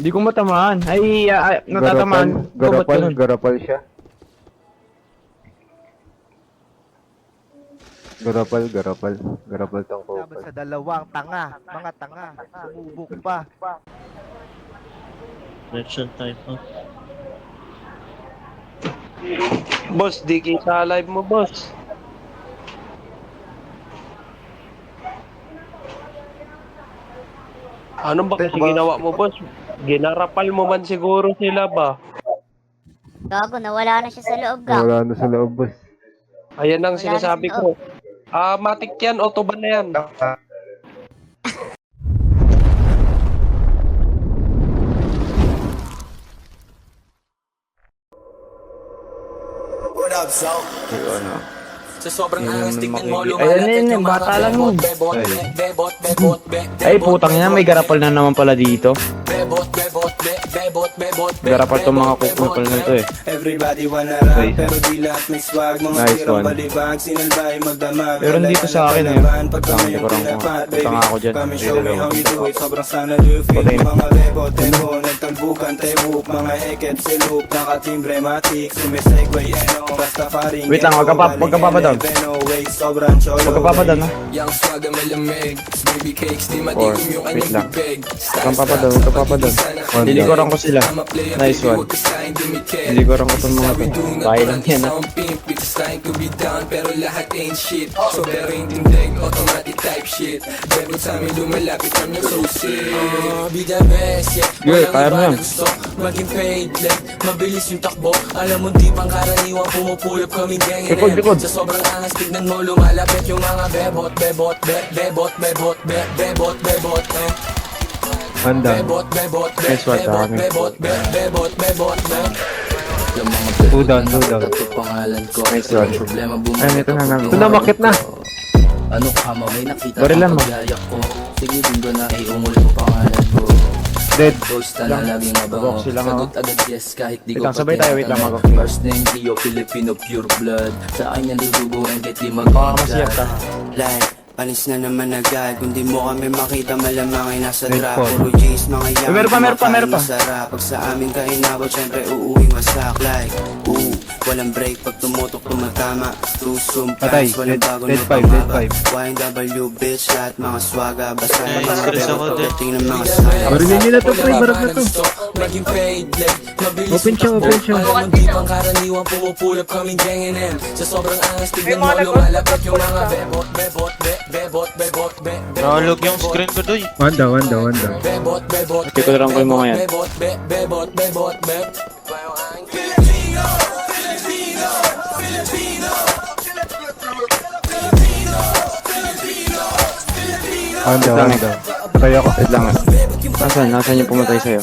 Hindi ko matamaan. Ay, natatamaan. Garapal siya. Garapal tong Laban kopal. sa dalawang tanga, mga tanga, sumubok pa. Election time, ha? Boss, di kita live mo, boss. Ano ba kasi ginawa mo, boss? Ginarapal mo man siguro sila ba? Gago, nawala na siya sa loob ka. Wala na sa loob, boss. Ayan ang Wala sinasabi na sa ko. Matik yan, autoban na yan. Sa sobrang angas, tignan mo, Ayan yun, bata lang yun. Ay, putang ina, may garapal na naman pala dito. Garapal tong mga kukupal na to eh. Everybody wanna rap, pero di lahat may swag. Mga Nice sirang one. balibag, sinalbay, magdamag. Pero dito sa akin eh. Pag kami yung pinapat, baby. Tanga ako dyan. Kami show me how we do it. Sobrang sana do feel. Mga bebo, tempo, nagtalbukan, tebuk. Mga heket, silup, nakatimbre, matik. Sumisegway, Rastafari. Wait lang, wag ka pa down. Wag ka pa down, ha? Yang swag ang malamig, baby cakes, di Or, matikom yung wait kanyang lang. bibig. Wag ka pa down. Nilikuran ko sila. Nice one. Nilikuran ko itong mga to. Bahay lang yan, ha? Trying to be down, pero lahat ain't shit. So pero yung tindig, automatic type shit. Bebot sa amin lumalapit kami so sick. Be the best, yeah. Yeah, kaya mo yan. Gusto maging paid, like, mabilis yung takbo. Alam mo di pang karaniwang pumupulap kaming gangin. Likod. Sa sobrang angas, tignan mo lumalapit yung mga bebot. Handa. Nice one, dami. Two down. Nice one. Ay, ito na namin. Ito na, makit na. Ano ka mo, may nakita Baril lang mo. paglayak ko. Sige, dinggo na iungol ko pangalan ko. Dead. Ghost na laging mabango. Magok sila nga. Sagot agad yes kahit di Wait ko lang, sabay tayo, wait lang, tinatanong. magok. First name, Rio, Filipino, pure blood. Sa akin yan dudubuin kahit di Baka masiyap ka. Like, panis na naman agad. Kung di mo kami makita, malamang ay nasa Red trap. Paul. Puro G's, mga yaman. Meron pa. Masarap. Pag sa amin ka inabot, syempre uuwing wasak. Like, walang break. Pag tumutok, tumatama. Tusum, Patay. walang bago Dead na five, pamaba. dead YNW, bitch, lahat mga swaga. Basta Ay, yung mga stress bebo, ako, dead. pagdating ng mga saya. Barilin nila to, pre. Barag na to. Maging paid, like, mabilis Open siya, yung open takbo. siya. Alam mo di pang karaniwang pumupulap kaming gangin. Sa sobrang angas, tignan mo lumalapit yung mga bebot. Nahulog yung screen ko doy. Wanda. Tikulan ko yung mga yan. Wanda. Patay ako. Wait lang, ha? Nasaan yung pumatay sa'yo?